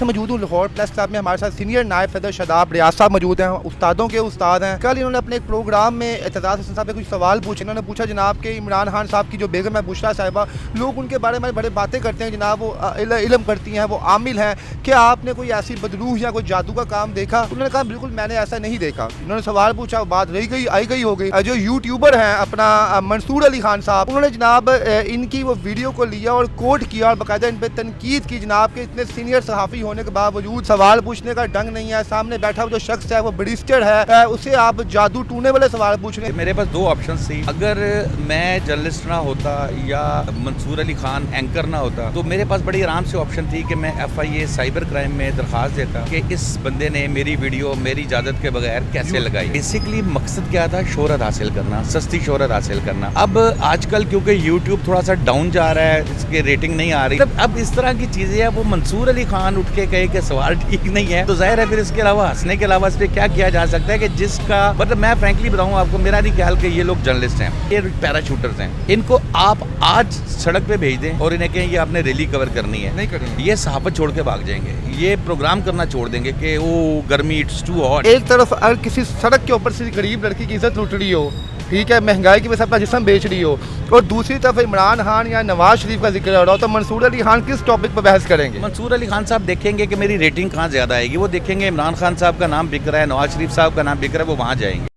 से मौजूद हूँ लाहौर प्रेस क्लब में। हमारे साथ सीनियर नायब सदर शादाब रियाज साहब मौजूद हैं, उस्तादों के उस्ताद हैं। कल इन्होंने अपने एक प्रोग्राम में एतजाज़ हसन साहब से कुछ सवाल पूछे। इन्होंने पूछा जनाब के इमरान खान साहब की जो बेगम है बुशरा साहिबा, लोग उनके बारे में बड़े बातें करते हैं जनाब, वो इल्म करती हैं, वो आमिल हैं, क्या आपने कोई ऐसी बदरूह या कोई जादू का काम देखा? उन्होंने कहा बिल्कुल मैंने ऐसा नहीं देखा। उन्होंने सवाल पूछा, बात रही गई आई गई हो गई। जो यूट्यूबर हैं अपना मंसूर अली खान साहब, उन्होंने जनाब इनकी वो वीडियो को लिया और कोट किया और बाकायदा इन पर तनकीद की जनाब के इतने सीनियर सहाफ़ी होने के बावजूद सवाल पूछने का ढंग नहीं है। सामने बैठा हुआ जो शख्स है वो बैरिस्टर है, उसे आप जादू टूने वाले सवाल पूछ रहे हैं। मेरे पास दो ऑप्शन थी। अगर मैं जर्नलिस्ट ना होता या मंसूर अली खान एंकर ना होता तो मेरे पास बड़ी आराम से ऑप्शन थी कि मैं FIA साइबर क्राइम में दरखास्त देता कि इस बंदे ने मेरी वीडियो मेरी इजाज़त के बगैर कैसे लगाई। बेसिकली मकसद क्या था? शोहरत हासिल करना, सस्ती शोहरत हासिल करना। अब आजकल क्योंकि यूट्यूब थोड़ा सा डाउन जा रहा है, इसके रेटिंग नहीं आ रही, अब इस तरह की चीज़ें हैं। वो मंसूर अली खान उठ के कहे कि सवाल ठीक नहीं है तो जाहिर है फिर इसके अलावा हंसने के अलावा इस पर क्या किया जा सकता है कि जिसका मतलब मैं फ्रैंकली बताऊँ आपको, मेरा नहीं ख्याल कि ये लोग जर्नलिस्ट हैं, ये पैराशूटर्स हैं। इनको आप आज सड़क पे भेज दें और इन्हें कहें ये आपने रैली कवर करनी है, नहीं करेंगे, ये सहाफत छोड़ के भाग जाएंगे, ये प्रोग्राम करना छोड़ देंगे कि वो गर्मी इट्स टू हॉट। एक तरफ अगर किसी सड़क के ऊपर से गरीब लड़की की इज्जत लुट रही हो, ठीक है, महंगाई की वजह से अपना जिस्म बेच रही हो, और दूसरी तरफ इमरान खान या नवाज शरीफ का जिक्र हो रहा हो, तो मंसूर अली खान किस टॉपिक पर बहस करेंगे? मंसूर अली खान साहब देखेंगे कि मेरी रेटिंग कहाँ ज़्यादा आएगी, वो देखेंगे इमरान खान साहब का नाम बिक रहा है, नवाज शरीफ साहब का नाम बिक रहा है, वो वहाँ जाएंगे।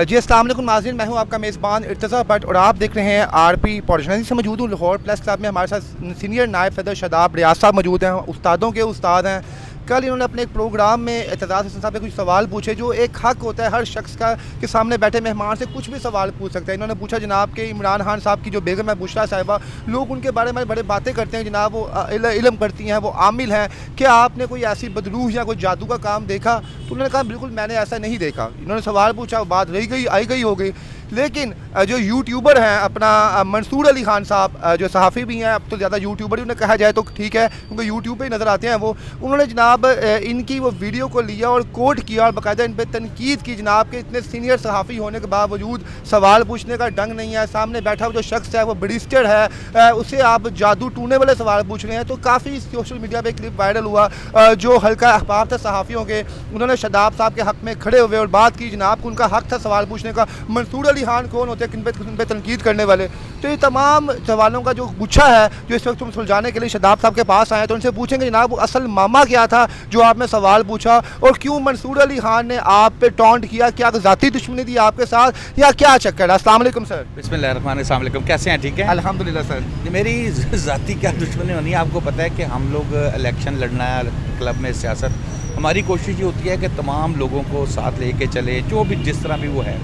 जी अस्सलाम वालेकुम नाज़रीन, मैं हूँ आपका मेज़बान इर्तज़ा भट्ट और आप देख रहे हैं RP पॉडकास्ट से मौजूद हूँ लाहौर प्रेस क्लब में। हमारे साथ सीनियर नायब सदर शादाब रियाज साहब मौजूद हैं, उस्तादों के उस्ताद हैं। कल इन्होंने अपने एक प्रोग्राम में एतजाज़ हसन साहब से कुछ सवाल पूछे, जो एक हक़ होता है हर शख्स का कि सामने बैठे मेहमान से कुछ भी सवाल पूछ सकता है। इन्होंने पूछा जनाब के इमरान खान साहब की जो बेगम है बुशरा साहिबा, लोग उनके बारे में बड़े बातें करते हैं जनाब, वो इल्म करती हैं, वो आमिल हैं, क्या आपने कोई ऐसी बदरूह या कोई जादू का काम देखा? तो उन्होंने कहा बिल्कुल मैंने ऐसा नहीं देखा। इन्होंने सवाल पूछा, बात रही गई आई गई हो गई। लेकिन जो यूट्यूबर हैं अपना मंसूर अली खान साहब, जो सहाफ़ी भी हैं, अब तो ज़्यादा यूट्यूबर ही उन्हें कहा जाए तो ठीक है क्योंकि यूट्यूब पे ही नज़र आते हैं वो, उन्होंने जनाब इनकी वो वीडियो को लिया और कोट किया और बाकायदा इन पर तनकीद की जनाब के इतने सीनियर सहाफ़ी होने के बावजूद सवाल पूछने का ढंग नहीं है। सामने बैठा हुआ जो शख्स है वो बैरिस्टर है, उसे आप जादू टूने वाले सवाल पूछ रहे हैं। तो काफ़ी सोशल मीडिया पर क्लिप वायरल हुआ, जो हल्का अहबाब था सहाफ़ियों के, उन्होंने शादाब साहब के हक़ में खड़े हुए और बात की जनाब को उनका हक़ था सवाल पूछने का। मंसूर अली खान कौन होते हैं किन पे तनकीद करने वाले? तो ये तमाम सवालों का जो गुच्छा है जो इस वक्त हम सुलझाने के लिए शादाब साहब के पास आए, तो उनसे पूछेंगे जनाब वो असल मामा क्या था जो आपने सवाल पूछा, और क्यों मंसूर अली खान ने आप पे टॉन्ट किया, क्या ज़ाती दुश्मनी थी आपके साथ या क्या चक्कर है? अस्सलाम वालेकुम सर। बिस्मिल्लाहिर्रहमानिर्रहीम, अस्सलाम वालेकुम, कैसे हैं? ठीक है अल्हम्दुलिल्लाह सर। मेरी ज़ाती क्या दुश्मनी होनी है? आपको पता है कि हम लोग इलेक्शन लड़ना है क्लब में, सियासत, हमारी कोशिश ये होती है कि तमाम लोगों को साथ लेके चले, जो भी जिस तरह भी वो है।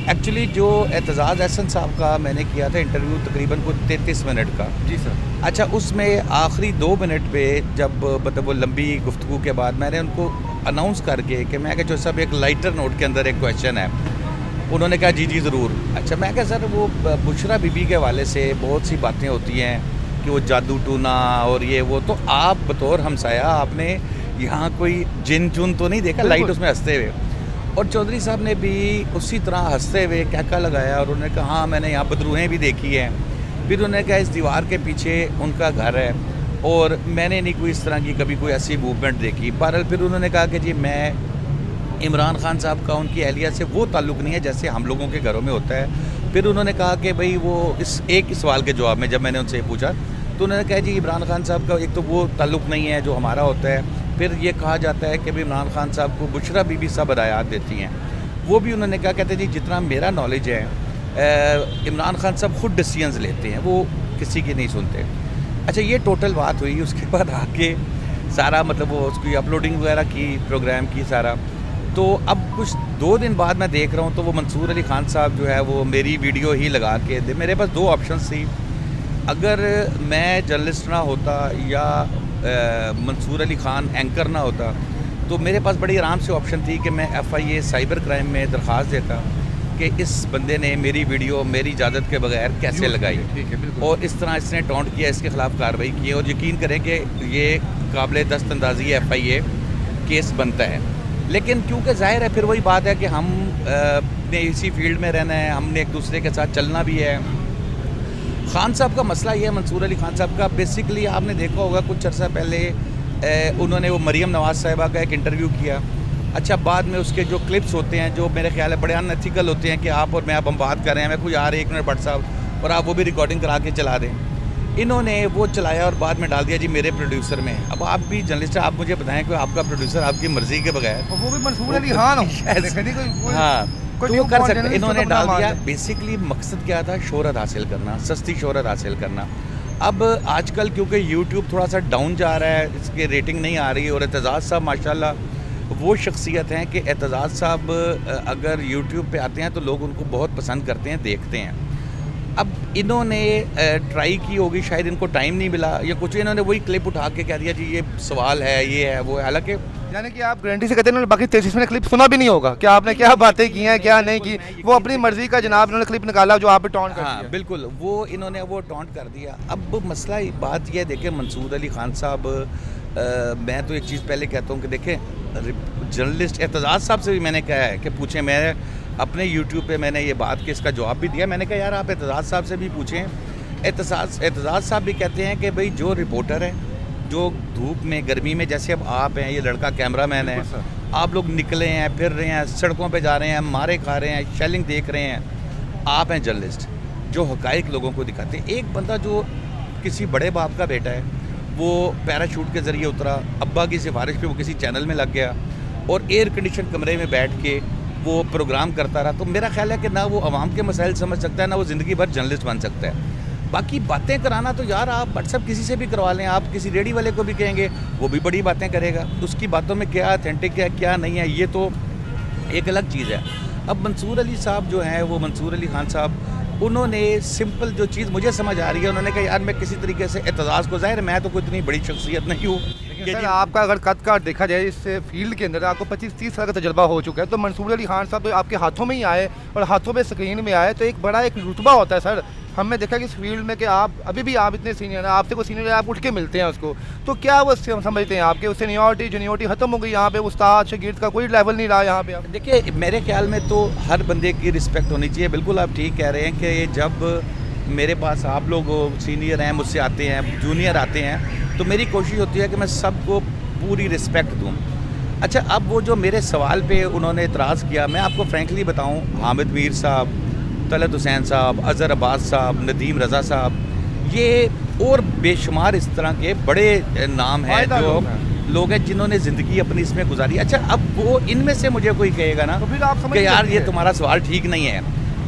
एक्चुअली जो एतजाज़ हसन साहब का मैंने किया था इंटरव्यू तकरीबन को 33 मिनट का। जी सर। अच्छा, उसमें आखिरी 2 मिनट पे जब मतलब वो लंबी गुफ्तगू के बाद मैंने उनको अनाउंस करके कि मैं जो सब एक लाइटर नोट के अंदर एक क्वेश्चन है, उन्होंने कहा जी जी ज़रूर। अच्छा, मैं कहा सर वो बुशरा बीबी के हवाले से बहुत सी बातें होती हैं कि वो जादू टूना और ये वो, तो आप बतौर हमसाया आपने यहाँ कोई जिन चुन तो नहीं देखा लाइट उसमें हंसते हुए? और चौधरी साहब ने भी उसी तरह हंसते हुए कहका लगाया और उन्होंने कहा हाँ मैंने यहाँ बदरूहें भी देखी हैं। फिर उन्होंने कहा इस दीवार के पीछे उनका घर है और मैंने नहीं कोई इस तरह की कभी कोई ऐसी मूवमेंट देखी। बहरहाल फिर उन्होंने कहा कि जी मैं इमरान खान साहब का उनकी अहलिया से वो ताल्लुक़ नहीं है जैसे हम लोगों के घरों में होता है। फिर उन्होंने कहा कि भाई वो इस एक सवाल के जवाब में जब मैंने उनसे पूछा तो उन्होंने कहा जी इमरान खान साहब का एक तो वो ताल्लुक़ नहीं है जो हमारा होता है। फिर ये कहा जाता है कि भाई इमरान खान साहब को बुशरा बीबी सब हदायत देती हैं, वो भी उन्होंने कहा, कहते जी जितना मेरा नॉलेज है इमरान खान साहब ख़ुद डिसीजंस लेते हैं, वो किसी की नहीं सुनते। अच्छा, ये टोटल बात हुई। उसके बाद आके सारा मतलब वो उसकी अपलोडिंग वगैरह की प्रोग्राम की सारा, तो अब कुछ 2 दिन बाद मैं देख रहा हूँ तो वो मंसूर अली खान साहब जो है वो मेरी वीडियो ही लगा के दे। मेरे पास 2 ऑप्शन थी। अगर मैं जर्नलिस्ट ना होता या मंसूर अली खान एंकर ना होता तो मेरे पास बड़ी आराम से ऑप्शन थी कि मैं FIA साइबर क्राइम में दरख्वास्त देता कि इस बंदे ने मेरी वीडियो मेरी इजाज़त के बगैर कैसे लगाई, ठीक है, और इस तरह इसने टॉन्ट किया, इसके ख़िलाफ़ कार्रवाई की, और यकीन करें कि ये काबिल दस्तअंदाज़ी FIA केस बनता है। लेकिन क्योंकि ज़ाहिर है फिर वही बात है कि हम ने इसी फील्ड में रहना है, हमने एक दूसरे के साथ चलना भी है। खान साहब का मसला ये है, मंसूर अली खान साहब का, बेसिकली आपने देखा होगा कुछ अर्सा पहले उन्होंने वो मरियम नवाज़ साहिबा का एक इंटरव्यू किया। अच्छा, बाद में उसके जो क्लिप्स होते हैं जो मेरे ख्याल है बड़े अनएथिकल होते हैं कि आप और मैं अब हम बात कर रहे हैं, मैं कोई आ रहे 1 मिनट भट्ट साहब और आप वो भी रिकॉर्डिंग करा के चला दें। इन्होंने वो चलाया और बाद में डाल दिया जी मेरे प्रोड्यूसर में। अब आप भी जर्नलिस्ट हैं, आप मुझे बताएं कि आपका प्रोड्यूसर आपकी मर्जी के बगैर, और वो भी मंसूर अली खान हो। हाँ, तो वो कर सकते। इन्होंने डाल दिया। बेसिकली मकसद क्या था? शोहरत हासिल करना, सस्ती शोहरत हासिल करना। अब आजकल क्योंकि यूट्यूब थोड़ा सा डाउन जा रहा है, इसकी रेटिंग नहीं आ रही, और एतजाज़ साहब माशाल्लाह वो शख्सियत हैं कि एतजाज़ साहब अगर यूट्यूब पे आते हैं तो लोग उनको बहुत पसंद करते हैं, देखते हैं। अब इन्होंने ट्राई की होगी, शायद इनको टाइम नहीं मिला या कुछ, इन्होंने वही क्लिप उठा के कह दिया जी ये सवाल है, ये है, वो है। हालांकि यानी कि आप गारंटी से कहते हैं बाकी 33 मिनट क्लिप सुना भी नहीं होगा कि आपने क्या बातें की हैं क्या नहीं की, वो अपनी मर्जी का जनाब इन्होंने क्लिप निकाला जो आप पे टॉन्ट कर दिया। हाँ बिल्कुल, वो इन्होंने वो टॉन्ट कर दिया। अब मसला बात यह है, देखें मंसूर अली खान साहब, मैं तो एक चीज़ पहले कहता हूँ कि देखें जर्नलिस्ट एतजाज़ साहब से भी मैंने कहा है कि पूछें, मैं अपने यूट्यूब पे मैंने ये बात के इसका जवाब भी दिया। मैंने कहा यार आप एतजाज़ साहब से भी पूछें। एतजाज़ साहब भी कहते हैं कि भाई जो रिपोर्टर है, जो धूप में गर्मी में, जैसे अब आप हैं, ये लड़का कैमरामैन है, आप लोग निकले हैं, फिर रहे हैं, सड़कों पे जा रहे हैं, मारे खा रहे हैं, शेलिंग देख रहे हैं, आप हैं जर्नलिस्ट जो हकाइक लोगों को दिखाते हैं। एक बंदा जो किसी बड़े बाप का बेटा है, वो पैराशूट के ज़रिए उतरा, अब्बा की सिफारिश पे वो किसी चैनल में लग गया और एयर कंडीशन कमरे में बैठ के वो प्रोग्राम करता रहा। तो मेरा ख्याल है कि ना वो आवाम के मसाइल समझ सकता है, ना वो ज़िंदगी भर जर्नलिस्ट बन सकता है। बाकी बातें कराना तो यार आप व्हाट्सएप किसी से भी करवा लें, आप किसी रेडी वाले को भी कहेंगे वो भी बड़ी बातें करेगा। उसकी बातों में क्या ऑथेंटिक है क्या नहीं है, ये तो एक अलग चीज़ है। अब मंसूर अली साहब जो हैं, वो मंसूर अली खान साहब, उन्होंने सिंपल जो चीज़ मुझे समझ आ रही है, उन्होंने कहा यार मैं किसी तरीके से एतजाज़ को, ज़ाहिर मैं तो कोई इतनी बड़ी शख्सियत नहीं हूँ। सर आपका अगर कद का देखा जाए इस फील्ड के अंदर आपको 25-30 साल का तजुर्बा हो चुका है, तो मंसूर अली खान साहब तो आपके हाथों में ही आए और हाथों में स्क्रीन में आए, तो एक बड़ा एक रुतबा होता है सर। हमने देखा कि इस फील्ड में कि आप अभी भी आप इतने सीनियर हैं, आपसे कोई सीनियर है, आप उठ के मिलते हैं उसको, तो क्या वो समझते हैं आपके सीनियरिटी जूनियरिटी ख़त्म हो गई यहाँ पे, उस्ताद शागिर्द का कोई लेवल नहीं रहा यहाँ पे? आप देखिए मेरे ख्याल में तो हर बंदे की रिस्पेक्ट होनी चाहिए। बिल्कुल आप ठीक कह रहे हैं कि जब मेरे पास आप लोग सीनियर हैं, मुझसे आते हैं, जूनियर आते हैं, तो मेरी कोशिश होती है कि मैं सबको पूरी रिस्पेक्ट दूँ। अच्छा, अब वो जो मेरे सवाल पे उन्होंने इतराज़ किया, मैं आपको फ्रैंकली बताऊँ, हामिद मीर साहब, तलत हुसैन साहब, अज़हर अब्बास साहब, नदीम रज़ा साहब, ये और बेशुमार इस तरह के बड़े नाम हैं जो लोग हैं जिन्होंने ज़िंदगी अपनी इसमें गुजारी। अच्छा, अब वो इनमें से मुझे कोई कहेगा ना तो फिर आप कि यार ये तुम्हारा सवाल ठीक नहीं है,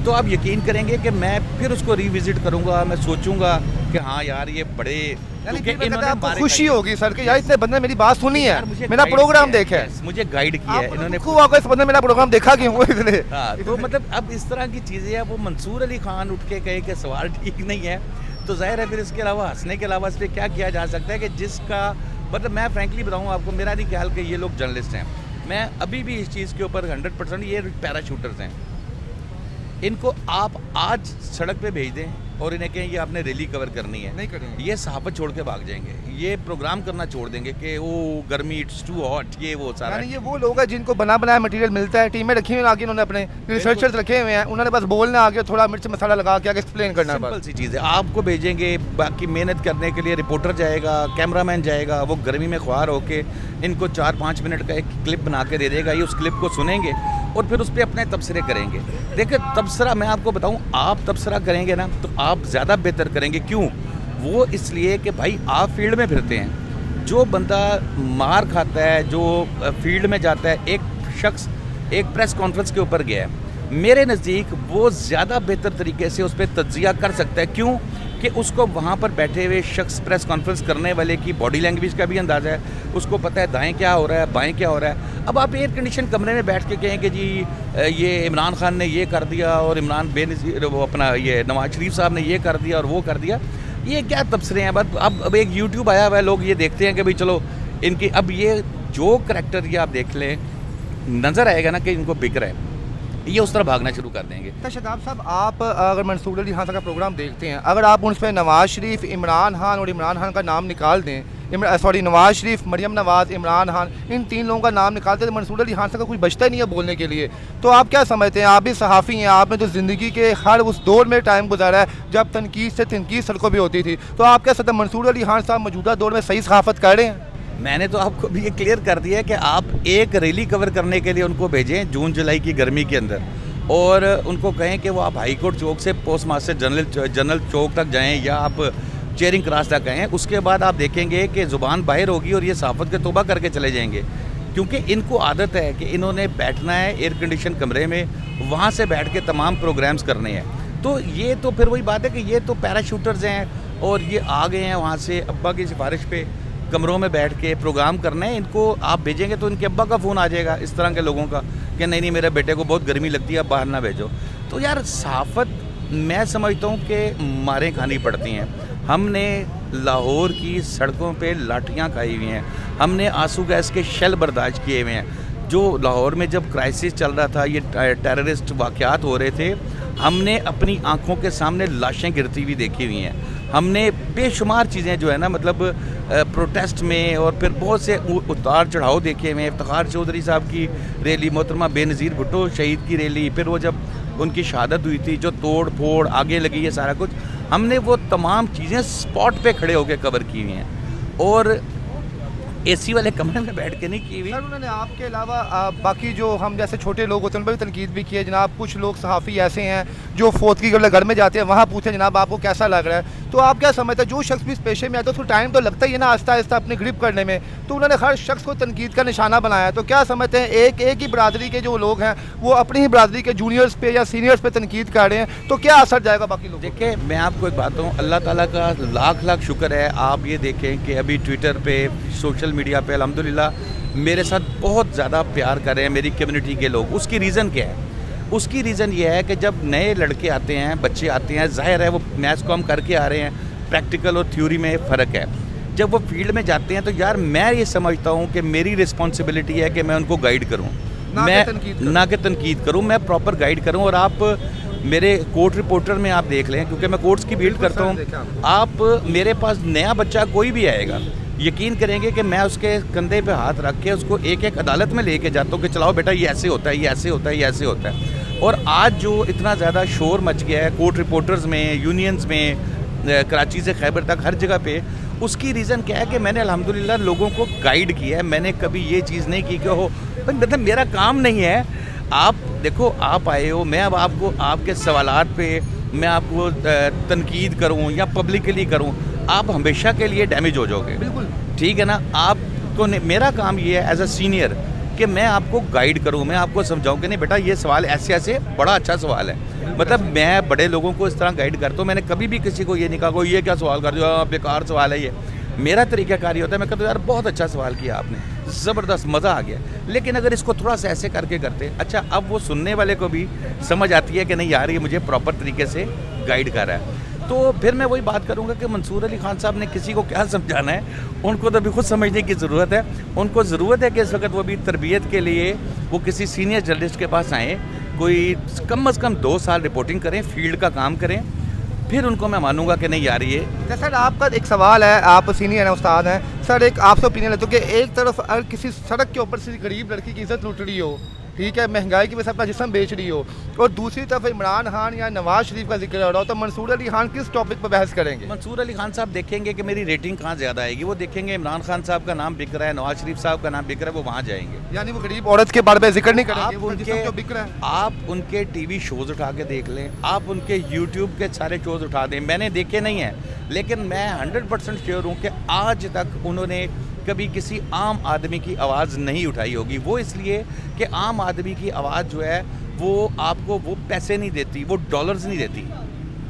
तो आप यकीन करेंगे कि मैं फिर उसको रिविज़िट करूँगा, मैं सोचूंगा कि हाँ यार ये बड़े, आपको खुशी होगी सर कि यार इतने बंदे मेरी बात सुनी है, मेरा प्रोग्राम देखा है, मुझे गाइड किया है इन्होंने, इस बंदे मेरा प्रोग्राम देखा क्यों इसने। तो मतलब अब इस तरह की चीज़ें हैं। वो मंसूर अली खान उठ के कहे कि सवाल ठीक नहीं है, तो जाहिर है फिर इसके अलावा हंसने के अलावा इस पर क्या किया जा सकता है कि जिसका मतलब, मैं फ्रैंकली बताऊँ आपको, मेरा नहीं ख्याल कि ये लोग जर्नलिस्ट हैं। मैं अभी भी इस चीज़ के ऊपर 100% ये पैराशूटर्स हैं, इनको आप आज सड़क पे भेज दें और इन्हें कहें ये आपने रैली कवर करनी है, नहीं करेंगे, ये सहाफत छोड़ के भाग जाएंगे, ये प्रोग्राम करना छोड़ देंगे कि वो गर्मी, इट्स टू हॉट, ये वो सारा। यानी ये वो लोग हैं जिनको बना बनाया मटेरियल मिलता है, टीमें रखी हुई आगे, उन्होंने अपने रिसर्चर्स रखे हुए हैं, उन्होंने बस बोलना आगे थोड़ा मिर्च मसाला लगा के आगे एक्सप्लेन करना है। सिंपल सी चीज़ है, आपको भेजेंगे, बाकी मेहनत करने के लिए रिपोर्टर जाएगा, कैमरामैन जाएगा, वो गर्मी में ख्वार होके इनको 4-5 मिनट का एक क्लिप बना के दे देगा, ये उस क्लिप को सुनेंगे और फिर उस पर अपने तबसरे करेंगे। देखिए तबसरा मैं आपको बताऊं, आप तबसरा करेंगे ना तो आप ज़्यादा बेहतर करेंगे। क्यों? वो इसलिए कि भाई आप फील्ड में फिरते हैं, जो बंदा मार खाता है, जो फील्ड में जाता है, एक शख्स एक प्रेस कॉन्फ्रेंस के ऊपर गया है, मेरे नज़दीक वो ज़्यादा बेहतर तरीके से उस पर तज्जिया कर सकता है। क्यों? कि उसको वहाँ पर बैठे हुए शख्स, प्रेस कॉन्फ्रेंस करने वाले की बॉडी लैंग्वेज का भी अंदाज़ा है, उसको पता है दाएं क्या हो रहा है, बाएं क्या हो रहा है। अब आप एयर कंडीशन कमरे में बैठ के कहें कि जी ये इमरान खान ने ये कर दिया और इमरान बेनज़ीर, वो अपना ये नवाज शरीफ साहब ने ये कर दिया और वो कर दिया, ये क्या तबसरे हैं? बस अब एक यूट्यूब आया हुआ है, लोग ये देखते हैं कि भाई चलो इनकी, अब ये जो करैक्टर ये आप देख लें, नज़र आएगा ना कि इनको बिक रहा है, ये उस तरह भागना शुरू कर देंगे। तो शदाब साहब, आप अगर मंसूर अली खान साहब का प्रोग्राम देखते हैं, अगर आप उन पर नवाज शरीफ, इमरान खान और इमरान खान का नाम निकाल दें, नवाज शरीफ, मरियम नवाज, इमरान खान, इन 3 लोगों का नाम निकालते हैं, तो मंसूर अली खान साहब का कुछ बचता ही नहीं है बोलने के लिए। तो आप क्या समझते हैं, आप भी सहाफ़ी हैं, आपने तो ज़िंदगी के हर उस दौर में टाइम गुजारा है जब तनकीद से तनकीद सड़कों पर होती थी, तो आप क्या समझते हैं मंसूर अली खान साहब मौजूदा दौर में सही सहाफ़त कर रहे हैं? मैंने तो आपको भी ये क्लियर कर दिया है कि आप एक रैली कवर करने के लिए उनको भेजें जून जुलाई की गर्मी के अंदर, और उनको कहें कि वो आप हाई कोर्ट चौक से पोस्ट मास्टर जनरल चौक तक जाएं या आप चेयरिंग क्रॉस तक आएँ। उसके बाद आप देखेंगे कि ज़ुबान बाहर होगी और ये सहाफ़त के तौबा करके चले जाएंगे, क्योंकि इनको आदत है कि इन्होंने बैठना है एयर कंडीशन कमरे में, वहाँ से बैठ के तमाम प्रोग्राम्स करने हैं। तो ये तो फिर वही बात है कि ये तो पैराशूटर्स हैं और ये आ गए हैं वहाँ से अब्बा की सिफारिश पे कमरों में बैठ के प्रोग्राम करने हैं। इनको आप भेजेंगे तो इनके अब्बा का फ़ोन आ जाएगा इस तरह के लोगों का कि नहीं मेरे बेटे को बहुत गर्मी लगती है, आप बाहर ना भेजो। तो यार सहाफ़त मैं समझता हूँ कि मारें खानी पड़ती हैं। हमने लाहौर की सड़कों पे लाठियाँ खाई हुई हैं, हमने आंसू गैस के शेल बर्दाश्त किए हुए हैं। जो लाहौर में जब क्राइसिस चल रहा था, ये टेररिस्ट वाक़यात हो रहे थे, हमने अपनी आंखों के सामने लाशें गिरती हुई देखी हुई हैं। हमने बेशुमार चीज़ें जो है ना मतलब प्रोटेस्ट में और फिर बहुत से उतार चढ़ाव देखे हुए हैं। इफ्तिखार चौधरी साहब की रैली, मोहतरमा बेनज़ीर भुट्टो शहीद की रैली, फिर वो जब उनकी शहादत हुई थी जो तोड़ फोड़ आगे लगी है सारा कुछ, हमने वो तमाम चीज़ें स्पॉट पे खड़े होकर कवर की हुई हैं और एसी वाले कमरे में बैठ के नहीं की हुई। सर उन्होंने आपके अलावा बाकी जो हम जैसे छोटे लोग होते हैं उन पर भी तनकीद भी की है जनाब। कुछ लोग सहाफ़ी ऐसे हैं जो फोतगी के घर में जाते हैं, वहाँ पूछे जनाब आपको कैसा लग रहा है। तो आप क्या समझते हैं जो शख्स भी इस पेशे में आता है उसको टाइम तो लगता ही है ना आहिस्ता आहिस्ता अपनी ग्रिप करने में, तो उन्होंने हर शख्स को तनकीद का निशाना बनाया। तो क्या समझते हैं एक ही बरादरी के जो लोग हैं वो अपनी ही बरादरी के जूनियर्स पे या सीनियर्स पे तनकीद कर रहे हैं, तो क्या असर जाएगा बाकी लोग? देखिए मैं आपको एक बात कहूँ, अल्लाह ताला का लाख लाख शुक्र है। आप ये देखें कि अभी ट्विटर पे सोशल मीडिया पे अल्हम्दुलिल्लाह मेरे साथ बहुत ज़्यादा प्यार कर रहे हैं मेरी कम्युनिटी के लोग। उसकी रीज़न क्या है? उसकी रीज़न ये है कि जब नए लड़के आते हैं, बच्चे आते हैं, ज़ाहिर है वो मैथ्स को हम करके आ रहे हैं, प्रैक्टिकल और थ्योरी में फ़र्क है। जब वो फील्ड में जाते हैं तो यार मैं ये समझता हूँ कि मेरी रिस्पॉन्सिबिलिटी है कि मैं उनको गाइड करूँ, ना कि तनकीद करूँ, मैं प्रॉपर गाइड करूँ। और आप मेरे कोर्ट रिपोर्टर में आप देख लें, क्योंकि मैं कोर्ट्स की फील्ड करता हूँ, आप मेरे पास नया बच्चा कोई भी आएगा, यकीन करेंगे कि मैं उसके कंधे पे हाथ रख के उसको एक एक अदालत में लेके जाता हूँ कि चलाओ बेटा ये ऐसे होता है, ये ऐसे होता है, ये ऐसे होता है। और आज जो इतना ज़्यादा शोर मच गया है कोर्ट रिपोर्टर्स में, यूनियंस में, कराची से खैबर तक हर जगह पे, उसकी रीज़न क्या है कि मैंने अल्हम्दुलिल्लाह लोगों को गाइड किया है। मैंने कभी ये चीज़ नहीं की कि हो भाई मतलब मेरा काम नहीं है। आप देखो आप आए हो, मैं अब आपको आपके सवालात पे मैं आपको तनकीद करूँ या पब्लिकली करूँ, आप हमेशा के लिए डैमेज हो जाओगे। बिल्कुल ठीक है ना। आपको मेरा काम ये है एज अ सीनियर कि मैं आपको गाइड करूँ, मैं आपको समझाऊँ कि नहीं बेटा ये सवाल ऐसे ऐसे बड़ा अच्छा सवाल है। मतलब मैं बड़े लोगों को इस तरह गाइड करता हूँ। मैंने कभी भी किसी को ये नहीं कहा ये क्या सवाल कर दिया, बेकार सवाल है ये। मेरा तरीक़ाकार ये होता है, मैं कहता हूँ यार बहुत अच्छा सवाल किया आपने, ज़बरदस्त मज़ा आ गया, लेकिन अगर इसको थोड़ा सा ऐसे करके करते, अच्छा अब वो सुनने वाले को भी समझ आती है कि नहीं यार ये मुझे प्रॉपर तरीके से गाइड कर रहा है। तो फिर मैं वही बात करूंगा कि मंसूर अली खान साहब ने किसी को क्या समझाना है, उनको तो अभी खुद समझने की ज़रूरत है। उनको ज़रूरत है कि इस वक्त वो भी तरबियत के लिए वो किसी सीनियर जर्नलिस्ट के पास आएँ, कोई कम से कम 2 साल रिपोर्टिंग करें, फील्ड का काम करें, फिर उनको मैं मानूंगा कि नहीं यार ये। सर आपका एक सवाल है, आप सीनियर हैं, उस्ताद हैं सर, एक आपसे ओपिनियन लेते हो कि एक तरफ अगर किसी सड़क के ऊपर से गरीब लड़की की इज्जत लूट रही हो, ठीक है, महंगाई की वजह से अपना जिस्म बेच रही हो, और दूसरी तरफ इमरान खान या नवाज शरीफ का जिक्र हो रहा हो, तो मंसूर अली खान किस टॉपिक पर बहस करेंगे? मंसूर अली खान साहब देखेंगे कि मेरी रेटिंग कहाँ ज़्यादा आएगी, वो देखेंगे इमरान खान साहब का नाम बिक रहा है, नवाज शरीफ साहब का नाम बिक रहा है, वो वहाँ जाएंगे। यानी वो गरीब औरत के बारे में जिक्र नहीं करेंगे, आप उनके टीवी शोज़ उठा के देख लें, आप उनके यूट्यूब के सारे शोज़ उठा दें। मैंने देखे नहीं हैं, लेकिन मैं 100% श्योर हूँ कि आज तक उन्होंने कभी किसी आम आदमी की आवाज़ नहीं उठाई होगी। वो इसलिए कि आम आदमी की आवाज़ जो है वो आपको वो पैसे नहीं देती, वो डॉलर्स नहीं देती।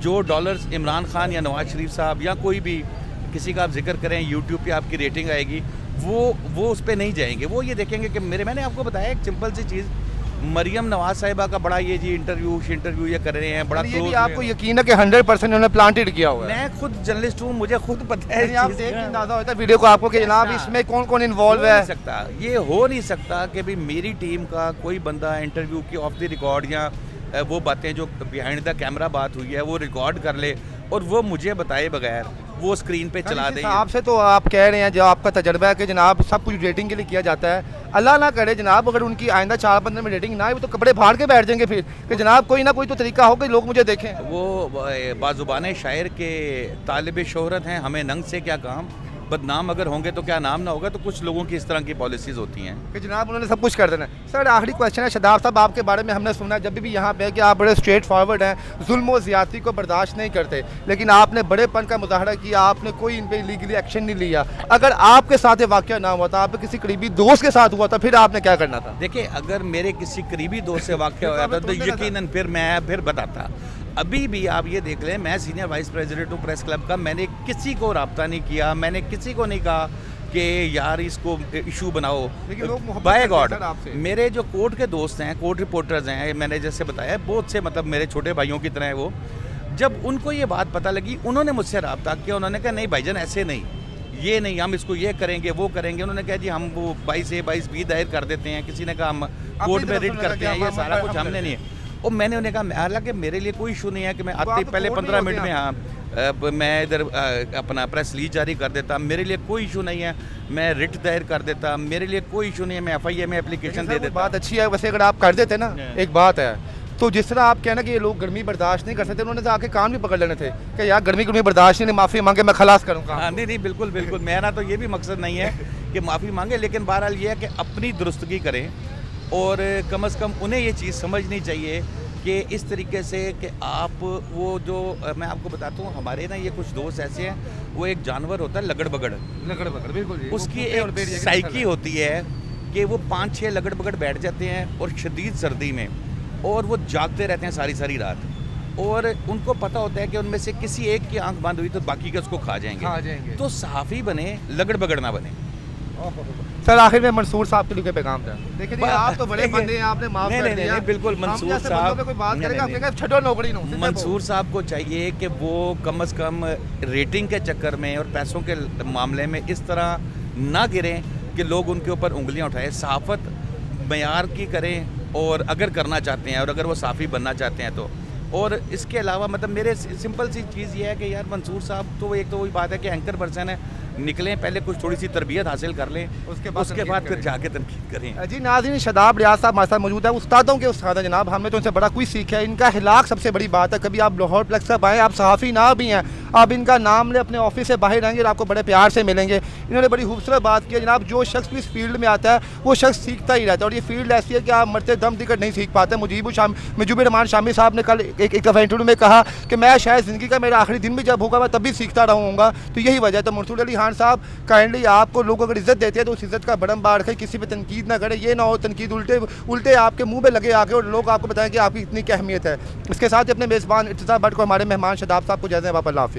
जो डॉलर्स इमरान खान या नवाज शरीफ साहब या कोई भी किसी का आप जिक्र करें यूट्यूब पे आपकी रेटिंग आएगी, वो उस पर नहीं जाएंगे। वो ये देखेंगे कि मैंने आपको बताया एक सिंपल सी चीज़, मरियम नवाज साहिबा का बड़ा ये जी इंटरव्यू ये कर रहे हैं, बड़ा ये भी आपको यकीन है कि 100% उन्होंने प्लांटेड किया हुआ है? मैं खुद जर्नलिस्ट हूँ, मुझे खुद पता है। आप देख के अंदाजा होता है वीडियो को आपको कि जनाब इसमें कौन कौन इन्वॉल्व है। ये हो नहीं सकता कि भाई मेरी टीम का कोई बंदा इंटरव्यू की ऑफ द रिकॉर्ड या वो बातें जो बिहाइंड द कैमरा बात हुई है वो रिकॉर्ड कर ले और वो मुझे बताए बगैर वो स्क्रीन पे चला दें। आपसे तो आप कह रहे हैं जो आपका तजर्बा है कि जनाब सब कुछ रेटिंग के लिए किया जाता है, अल्लाह ना करे जनाब अगर उनकी आइंदा 4-15 में रेटिंग ना आए तो कपड़े फाड़ के बैठ जाएंगे फिर कि जनाब कोई ना कोई तो तरीका हो कि लोग मुझे देखें। वो बाजुबान शायर के तालिब शोहरत हैं, हमें नंग से क्या काम, बदनाम अगर होंगे तो क्या नाम ना होगा। तो कुछ लोगों की इस तरह की पॉलिसीज़ होती हैं कि जनाब उन्होंने सब कुछ कर देना है। सर आखिरी क्वेश्चन है, शादाब साहब आपके बारे में हमने सुना जब भी यहाँ पे कि आप बड़े स्ट्रेट फॉरवर्ड हैं, जुल्म और ज़्यादती को बर्दाश्त नहीं करते, लेकिन आपने बड़ेपन का मुजाहरा किया, आपने कोई इन पर लीगली एक्शन नहीं लिया। अगर आपके साथ ये वाक़या ना हुआ था, आपके किसी करीबी दोस्त के साथ हुआ था, फिर आपने क्या करना था? देखिए, अगर मेरे किसी करीबी दोस्त से वाक़या होया था तो यकीनन फिर बताता। अभी भी आप ये देख लें, मैं सीनियर वाइस प्रेसिडेंट हूँ प्रेस क्लब का, मैंने किसी को रब्ता नहीं किया, मैंने किसी को नहीं कहा कि यार इसको इशू बनाओ। लेकिन लोग मोहब्बत बाय करते हैं गॉड, सर आपसे। मेरे जो कोर्ट के दोस्त हैं, कोर्ट रिपोर्टर्स हैं, मैंने जैसे बताया बहुत से, मतलब मेरे छोटे भाइयों की तरह है वो। जब उनको ये बात पता लगी, उन्होंने मुझसे रब्ता किया, उन्होंने कहा नहीं भाईजान ऐसे नहीं, ये नहीं, हम इसको ये करेंगे वो करेंगे। उन्होंने कहा जी हम वो 22A 22B दायर कर देते हैं, किसी ने कहा हम कोर्ट में रिट करते हैं, ये सारा कुछ हमने नहीं है। और मैंने उन्हें कहा हालांकि मेरे लिए कोई इशू नहीं है कि मैं आते ही पहले 15 मिनट में मैं इधर अपना प्रेस रिलीज जारी कर देता, मेरे लिए कोई इशू नहीं है, मैं रिट दायर कर देता, मेरे लिए कोई इशू नहीं है, मैं FIA में एप्लीकेशन दे देता। बात अच्छी है वैसे, अगर आप कर देते ना, एक बात है, तो जिस तरह आप कहना कि ये लोग गर्मी बर्दाश्त नहीं कर सकते, उन्होंने तो आके कान भी पकड़ लेने थे कि यार गर्मी बर्दाश्त नहीं, माफ़ी मांगे मैं खलास करूँगा। हाँ नहीं बिल्कुल बिल्कुल, मेरा तो ये भी मकसद नहीं है कि माफ़ी मांगे, लेकिन बहरहाल ये है कि अपनी दुरुस्तगी करें। और कम से कम उन्हें ये चीज़ समझनी चाहिए कि इस तरीके से कि आप वो जो मैं आपको बताता हूँ, हमारे ना ये कुछ दोस्त ऐसे हैं, वो एक जानवर होता है लगड़ बगड़, बिल्कुल, उसकी एक साइकी होती है कि वो 5-6 लगड़ बगड़ बैठ जाते हैं और शदीद सर्दी में, और वो जागते रहते हैं सारी सारी रात, और उनको पता होता है कि उनमें से किसी एक की आंख बंद हुई तो बाकी के उसको खा जाएंगे। तो सहाफ़ी बने, लगड़ बगड़ ना बने। सर आखिर में मंसूर साहब के लिए पैगाम था। देखिए जी, आप तो बड़े बंदे हैं, आपने माफ कर दिया। नहीं, बिल्कुल मंसूर साहब, कोई बात करेगा आप कहेंगे छठो नौकरी नो। मंसूर साहब को चाहिए कि वो कम से कम रेटिंग के चक्कर में और पैसों के मामले में इस तरह ना गिरें कि लोग उनके ऊपर उंगलियां उठाएं। सहाफ़त मयार की करें, और अगर करना चाहते हैं और अगर वो साफ़ी बनना चाहते हैं तो। और इसके अलावा मतलब मेरे सिंपल सी चीज़ ये है कि यार मंसूर साहब तो एक तो वही बात है कि एंकर पर्सन है, निकलें पहले कुछ थोड़ी सी तरबियत हासिल कर लें, उसके बाद फिर जाके तनकीद करें। जी नाज़रीन, शादाब रियाज साहब हमारे साथ मौजूद है, उस्तादों के उस्ताद हैं जनाब, हमने तो उनसे बड़ा कुछ सीखा है। इनका हिलाक सबसे बड़ी बात है। कभी आप लाहौर प्लेक्स साहब आएँ, आप सहाफ़ी ना भी हैं, आप इनका नाम ले, अपने ऑफिस से बाहर आएंगे और आपको बड़े प्यार से मिलेंगे। इन्होंने बड़ी खूबसूरत बात की है जनाब, जो शख्स भी इस फील्ड में आता है वो शख्स सीखता ही रहता है, और ये फील्ड ऐसी है कि आप मरते दम टिकट नहीं सीख पाते। मुजीबुर रहमान शामी साहब ने कल एक इंटरव्यू में कहा कि मैं शायद ज़िंदगी का मेरा आखिरी दिन भी जब होगा मैं तब भी सीखता रहूँगा। तो यही वजह है। तो मंसूर अली खान साहब काइंडली आपको लोग अगर इज़्ज़त देते हैं तो उस इज़्ज़त का बड़म बाढ़ के किसी पे तनकीद ना करें, ये ना हो तनकीद उल्टे आपके मुंह पे लगे आके और लोग आपको बताएं कि आपकी इतनी अहमियत है। इसके साथ ही अपने मेज़बान इर्तिज़ा भट्ट को, हमारे मेहमान शादाब साहब को जैसे वापस हाफिज़।